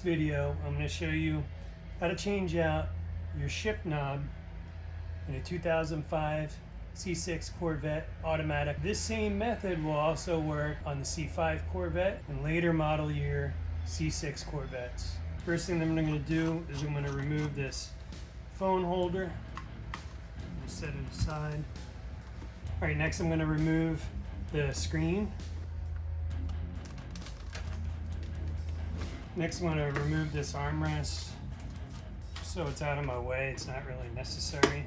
video, I'm going to show you how to change out your shift knob in a 2005 C6 Corvette automatic. This same method will also work on the C5 Corvette and later model year C6 Corvettes. First thing that I'm going to do is I'm going to remove this phone holder. Set it aside. Alright, next I'm going to remove the screen. Next I'm going to remove this armrest so it's out of my way. It's not really necessary,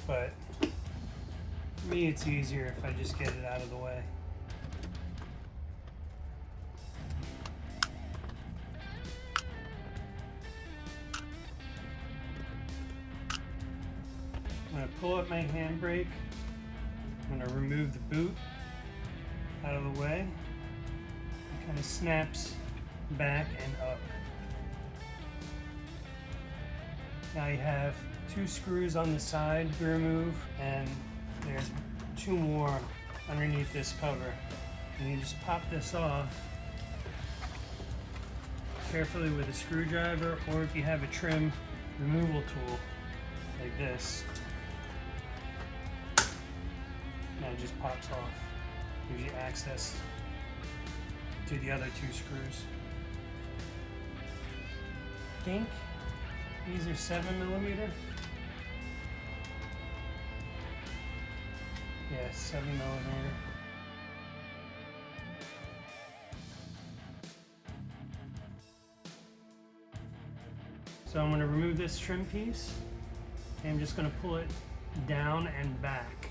but for me it's easier if I just get it out of the way. I'm going to pull up my handbrake. I'm going to remove the boot out of the way. It kind of snaps back and up. Now you have 2 screws on the side to remove, and there's 2 more underneath this cover. And you just pop this off carefully with a screwdriver, or if you have a trim removal tool like this. And it just pops off. Gives you access to the other 2 screws. I think these are 7mm. Yeah, 7mm. So I'm going to remove this trim piece, and I'm just going to pull it down and back.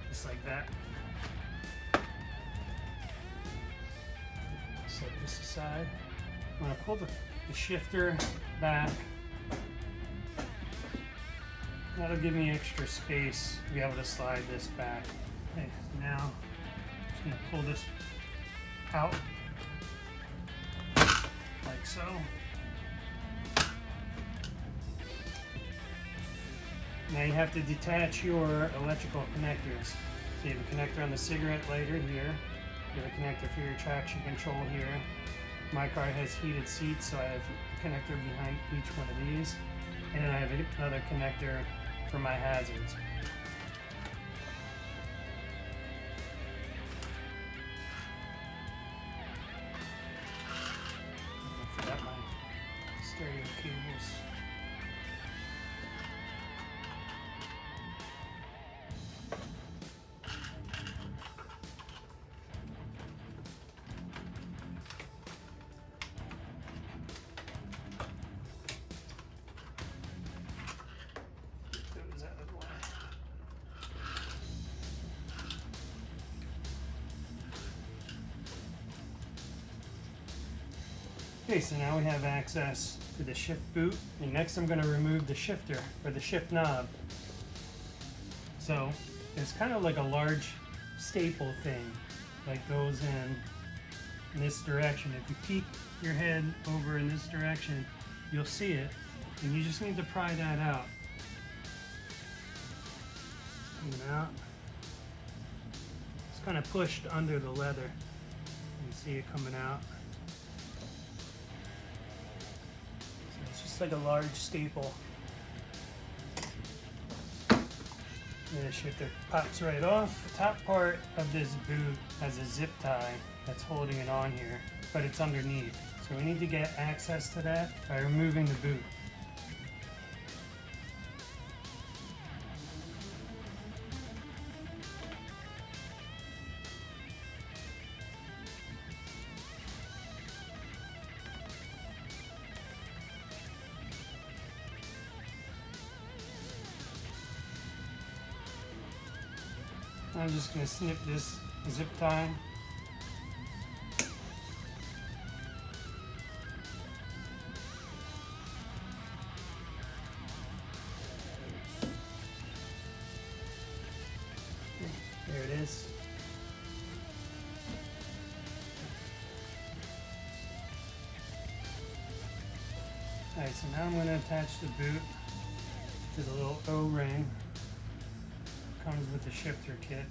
Just like that. Set this aside. I'm going to pull the shifter back. That'll give me extra space to be able to slide this back. Okay, so now I'm just going to pull this out like so. Now you have to detach your electrical connectors. So you have a connector on the cigarette lighter here. You have a connector for your traction control here. My car has heated seats, so I have a connector behind each one of these. And I have another connector for my hazards. I forgot my stereo cables. Okay, so now we have access to the shift boot, and next I'm going to remove the shifter, or the shift knob. So it's kind of like a large staple thing that goes in this direction. If you peek your head over in this direction, you'll see it, and you just need to pry that out. It's coming out. It's kind of pushed under the leather. You can see it coming out. It's like a large staple. And the shifter pops right off. The top part of this boot has a zip tie that's holding it on here, but it's underneath. So we need to get access to that by removing the boot. I'm just going to snip this zip tie. There it is. Alright, so now I'm going to attach the boot to the little O-ring. Comes with the shifter kit.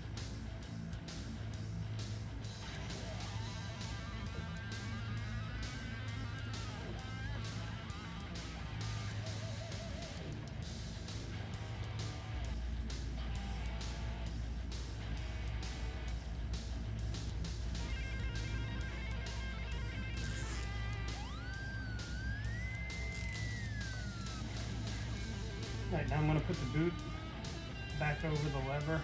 Alright, now I'm going to put the boot back over the lever.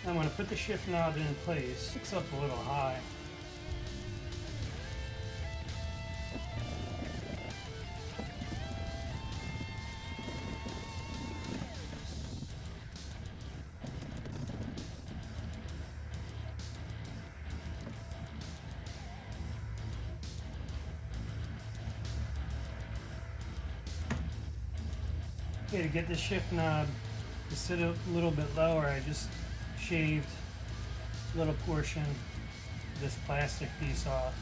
I'm going to put the shift knob in place. It's up a little high. Okay, to get the shift knob to sit a little bit lower, I just shaved a little portion of this plastic piece off.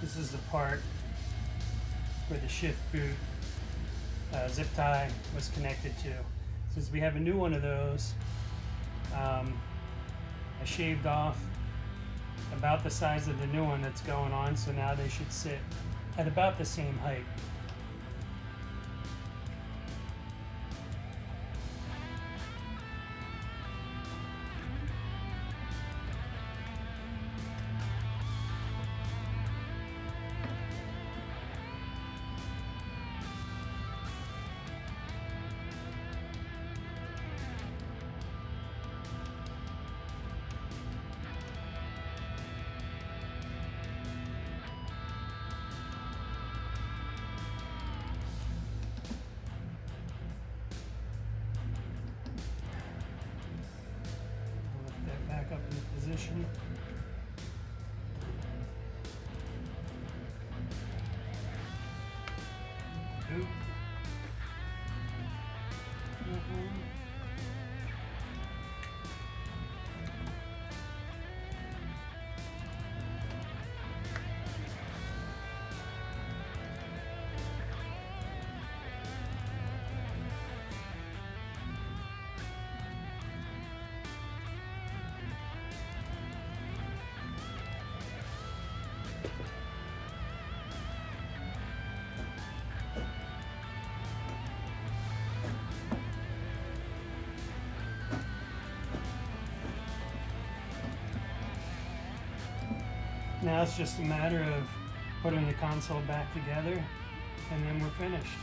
This is the part where the shift boot zip tie was connected to. Since we have a new one of those, I shaved off about the size of the new one that's going on, so now they should sit at about the same height. Back up in position. Boot. Now it's just a matter of putting the console back together, and then we're finished.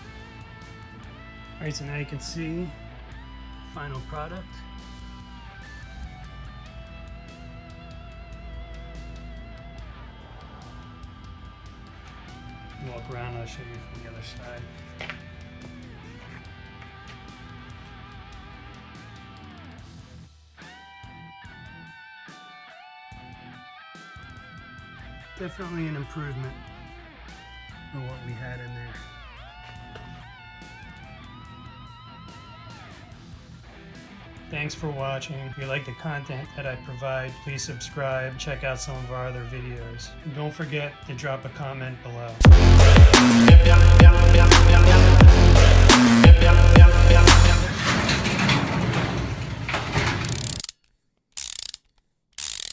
Alright, so now you can see final product. Walk around, I'll show you from the other side. Definitely an improvement for what we had in there. Thanks for watching. If you like the content that I provide, please subscribe. Check out some of our other videos. And don't forget to drop a comment below.